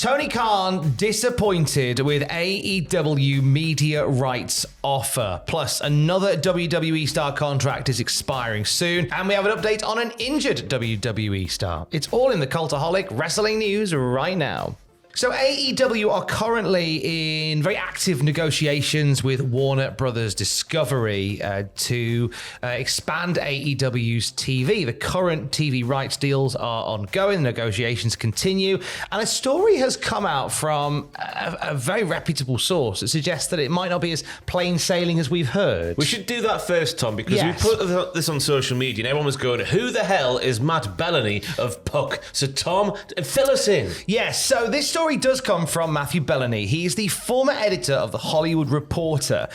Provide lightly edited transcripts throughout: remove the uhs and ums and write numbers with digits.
Tony Khan disappointed with AEW media rights offer. Plus, another WWE star contract is expiring soon. And we have an update on an injured WWE star. It's all in the Cultaholic Wrestling News right now. So AEW are currently in very active negotiations with Warner Brothers Discovery to expand AEW's TV. The current TV rights deals are ongoing, negotiations continue, and a story has come out from a very reputable source that suggests that it might not be as plain sailing as we've heard. We should do that first, Tom, because Yes. we put this on social media and everyone was going, who the hell is Matt Bellamy of Puck? So Tom, fill us in. Yes, so this story does come from Matthew Bellamy. He is the former editor of The Hollywood Reporter.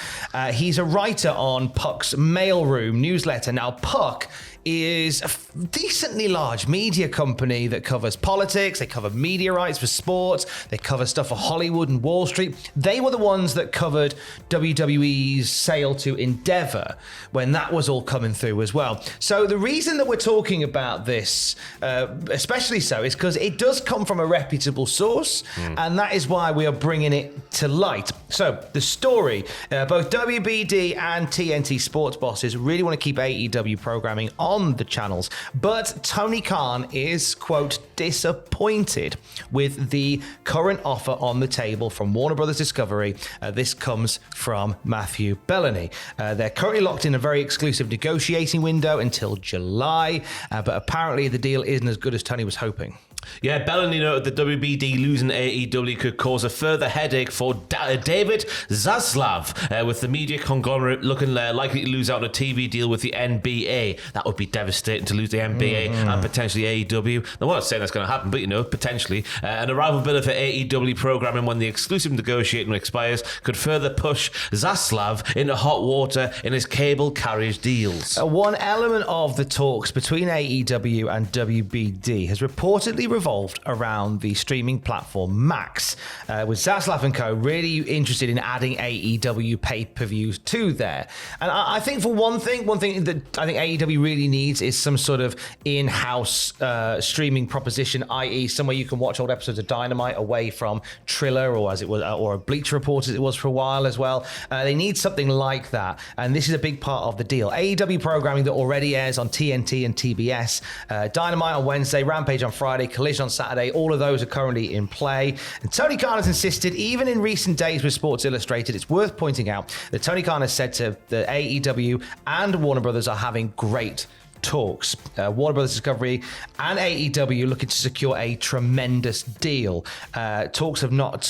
He's a writer on Puck's Mailroom newsletter. Now, Puck is a decently large media company that covers politics, they cover media rights for sports, they cover stuff for Hollywood and Wall Street. They were the ones that covered WWE's sale to Endeavor when that was all coming through as well. So the reason that we're talking about this, especially so, is because it does come from a reputable source, and that is why we are bringing it to light. So the story, both WBD and TNT sports bosses really want to keep AEW programming on the channels, but Tony Khan is, quote, disappointed with the current offer on the table from Warner Brothers Discovery. This comes from Matthew Bellamy. They're currently locked in a very exclusive negotiating window until July, but apparently the deal isn't as good as Tony was hoping. Yeah, Bellamy noted that WBD losing AEW could cause a further headache for David Zaslav, with the media conglomerate looking likely to lose out on a TV deal with the NBA. That would be devastating to lose the NBA and potentially AEW. I'm not saying that's going to happen, but potentially. An arrival bidder for AEW programming when the exclusive negotiating expires could further push Zaslav into hot water in his cable carriage deals. One element of the talks between AEW and WBD has reportedly revolved around the streaming platform Max, with Zaslav and co. really interested in adding AEW pay-per-views to there. And I think for one thing that I think AEW really needs is some sort of in-house streaming proposition, i.e. somewhere you can watch old episodes of Dynamite away from Triller or as it was, or Bleacher Report as it was for a while as well. They need something like that, and this is a big part of the deal. AEW programming that already airs on TNT and TBS, Dynamite on Wednesday, Rampage on Friday, Collision on Saturday, all of those are currently in play. And Tony Khan has insisted, even in recent days with Sports Illustrated, it's worth pointing out that Tony Khan has said to the AEW and Warner Brothers are having great talks. Warner Brothers Discovery and AEW looking to secure a tremendous deal. Talks have not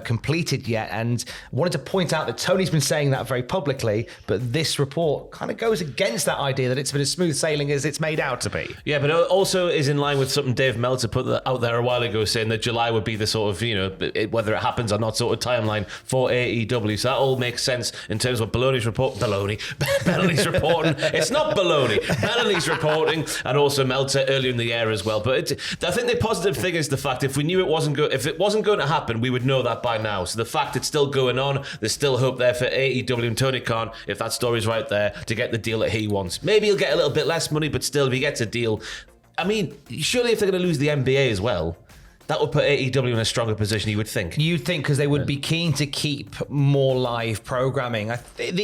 completed yet, and wanted to point out that Tony's been saying that very publicly, but this report kind of goes against that idea that it's been as smooth sailing as it's made out to be. Yeah, but it also is in line with something Dave Meltzer put out there a while ago, saying that July would be the sort of, whether it happens or not sort of timeline for AEW. So that all makes sense in terms of what Baloney's reporting. It's not baloney. He's reporting, and also Meltzer earlier in the year as well. But I think the positive thing is the fact if it wasn't going to happen, we would know that by now. So the fact it's still going on, there's still hope there for AEW and Tony Khan, if that story's right there, to get the deal that he wants. Maybe he'll get a little bit less money, but still, if he gets a deal, I mean, surely if they're going to lose the NBA as well, that would put AEW in a stronger position, you would think. You'd think, because they would be keen to keep more live programming. A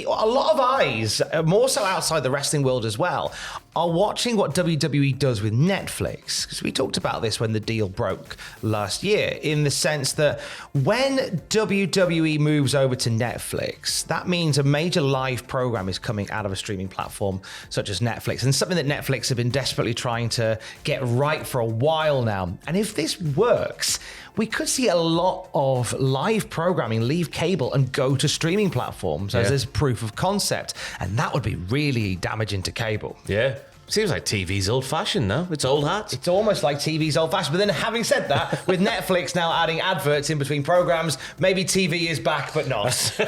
lot of eyes, more so outside the wrestling world as well, are watching what WWE does with Netflix. Because we talked about this when the deal broke last year, in the sense that when WWE moves over to Netflix, that means a major live program is coming out of a streaming platform such as Netflix, and something that Netflix have been desperately trying to get right for a while now. And if this works, we could see a lot of live programming leave cable and go to streaming platforms as proof of concept, and that would be really damaging to cable. Yeah. Seems like TV's old-fashioned now. It's old hat. It's almost like TV's old-fashioned. But then having said that, with Netflix now adding adverts in between programs, maybe TV is back, but not.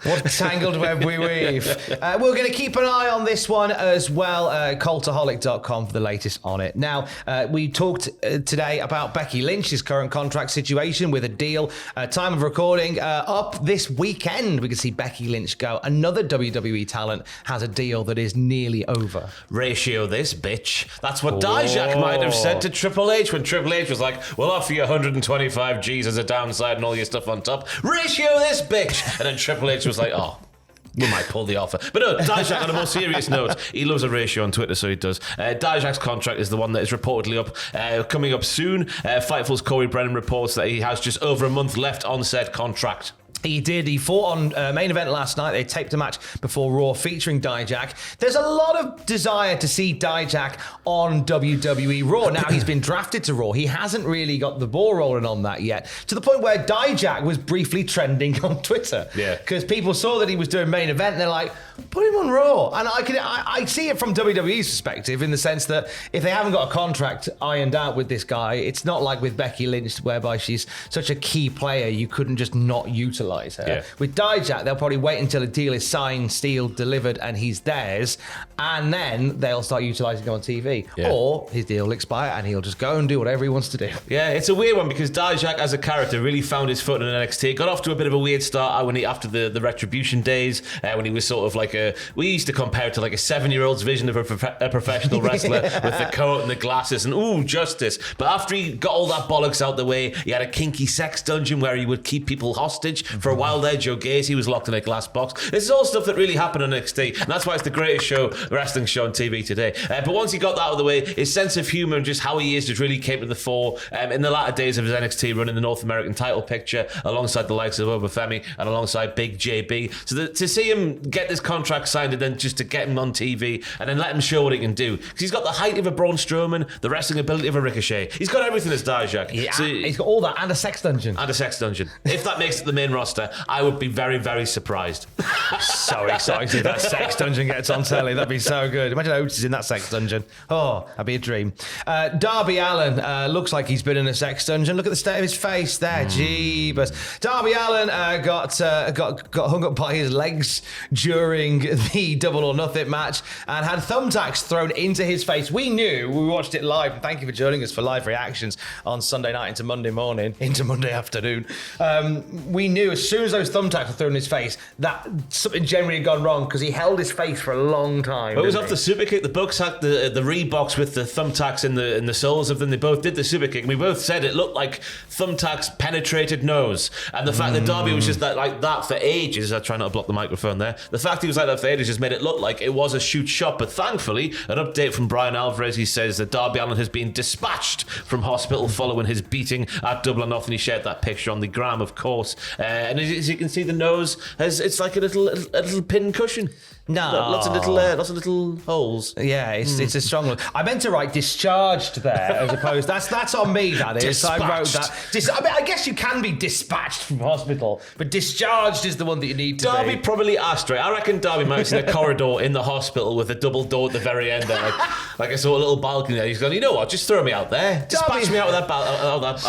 What a tangled web we weave. We're going to keep an eye on this one as well. Cultaholic.com for the latest on it. Now, we talked today about Becky Lynch's current contract situation with a deal. Time of recording, up this weekend, we can see Becky Lynch go. Another WWE talent has a deal that is nearly over. Ratio this, bitch. That's what Dijak might have said to Triple H when Triple H was like, we'll offer you 125 G's as a downside and all your stuff on top. Ratio this, bitch. And then Triple H was like, oh, we might pull the offer. But no, Dijak, on a more serious note, he loves a ratio on Twitter, so he does. Dijak's contract is the one that is reportedly up, coming up soon. Fightful's Corey Brennan reports that he has just over a month left on said contract. He did. He fought on main event last night. They taped a match before Raw featuring Dijak. There's a lot of desire to see Dijak on WWE Raw. Now, he's been drafted to Raw. He hasn't really got the ball rolling on that yet, to the point where Dijak was briefly trending on Twitter. Yeah. Because people saw that he was doing main event and they're like, put him on Raw. And I see it from WWE's perspective in the sense that if they haven't got a contract ironed out with this guy, it's not like with Becky Lynch, whereby she's such a key player, you couldn't just not utilize her. Yeah. With Dijak, they'll probably wait until a deal is signed, sealed, delivered, and he's theirs, and then they'll start utilising him on TV. Yeah. Or his deal will expire and he'll just go and do whatever he wants to do. Yeah, it's a weird one because Dijak as a character really found his foot in NXT. Got off to a bit of a weird start after the Retribution days, when he was sort of like we used to compare it to like a 7-year-old's vision of a professional wrestler with the coat and the glasses and ooh, justice. But after he got all that bollocks out the way, he had a kinky sex dungeon where he would keep people hostage. For a while there, Joe Gacy was locked in a glass box. This is all stuff that really happened on NXT, and that's why it's the greatest wrestling show on TV today. But once he got that out of the way, his sense of humour and just how he is just really came to the fore in the latter days of his NXT run in the North American title picture, alongside the likes of Obafemi and alongside Big JB. So to see him get this contract signed and then just to get him on TV and then let him show what he can do, because he's got the height of a Braun Strowman, the wrestling ability of a Ricochet. He's got everything as Dijak. Yeah, so, he's got all that and a sex dungeon. And a sex dungeon. If that makes it the main roster, I would be very, very surprised. So excited if that sex dungeon gets on telly. That'd be so good. Imagine Otis in that sex dungeon. Oh, that'd be a dream. Darby Allin looks like he's been in a sex dungeon. Look at the state of his face there. Jeebus. Darby Allin got hung up by his legs during the Double or Nothing match and had thumbtacks thrown into his face. We watched it live, and thank you for joining us for live reactions on Sunday night into Monday morning, into Monday afternoon. We knew as soon as those thumbtacks were thrown in his face that something generally had gone wrong, because he held his face for a long time. Well, it was off the super kick. The Bucks had the Reeboks with the thumbtacks in the soles of them. They both did the super kick, and we both said it looked like thumbtacks penetrated nose. And the fact that Darby was just like that for ages, I try not to block the microphone there. The fact he was like that for ages just made it look like it was a shoot shot. But thankfully, an update from Brian Alvarez. He says that Darby Allin has been dispatched from hospital following his beating at Double or Nothing. He shared that picture on the gram, of course. And as you can see, the nose it's like a little pin cushion. No, lots of little holes. Yeah, it's a strong one. I meant to write discharged there as opposed. That's on me. That is. I wrote that. I guess you can be dispatched from hospital, but discharged is the one that you need to Darby be. probably asked, right? I reckon Darby might have seen a corridor in the hospital with a double door at the very end, there, like I saw a little balcony there. He's going, you know what? Just throw me out there. Dispatch me out of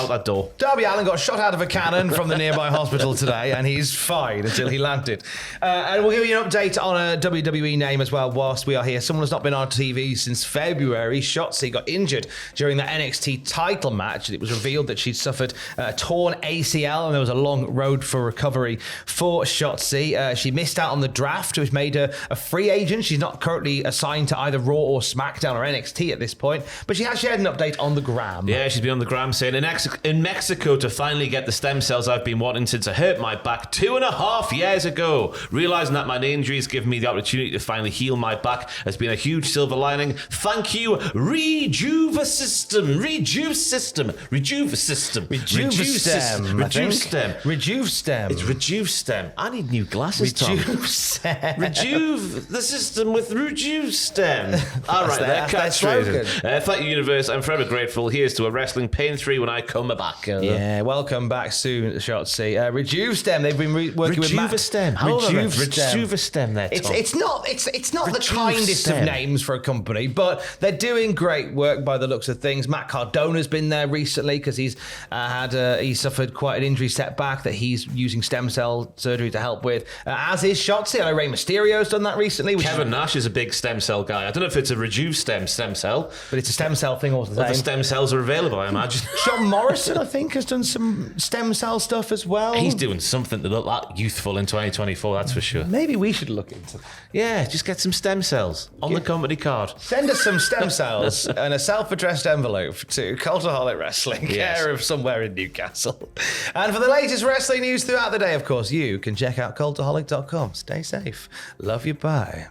that door. Darby Allin got shot out of a cannon from the nearby hospital today, and he's fine until he landed. And we'll give you an update on a WWE name as well whilst we are here. Someone who's not been on TV since February. Shotzi got injured during the NXT title match. It was revealed that she'd suffered a torn ACL, and there was a long road for recovery for Shotzi. She missed out on the draft, which made her a free agent. She's not currently assigned to either Raw or SmackDown or NXT at this point, but she has shared an update on the gram. Yeah, she's been on the gram saying, in Mexico to finally get the stem cells I've been wanting since I hurt my back 2.5 years ago. Realising that my knee injury has given me the opportunity to finally heal my back has been a huge silver lining. Thank you, Rejuve System. It's Rejuve Stem. I need new glasses, Tom. Rejuve the system with Rejuve Stem. All right, that's their slogan. Thank you, Universe. I'm forever grateful. Here's to a wrestling pain-free when I come back. Yeah, welcome back soon, Shotzi. Rejuve Stem. They've been working with Rejuve Stem. Rejuve Stem there, Tom. It's not the Reduced kindest stem. of names for a company, but they're doing great work by the looks of things. Matt Cardona's been there recently because he suffered quite an injury setback that he's using stem cell surgery to help with. As is Shotzi. I know Rey Mysterio's done that recently. Kevin Nash is a big stem cell guy. I don't know if it's a reduced stem cell, but it's a stem cell thing all the but the same. stem cells are available, I imagine. John Morrison, I think, has done some stem cell stuff as well. He's doing something to look like youthful in 2024, that's for sure. Maybe we should look into that. Yeah, just get some stem cells on the company card. Send us some stem cells and a self-addressed envelope to Cultaholic Wrestling, Yes. care of somewhere in Newcastle. And for the latest wrestling news throughout the day, of course, you can check out cultaholic.com. Stay safe. Love you. Bye.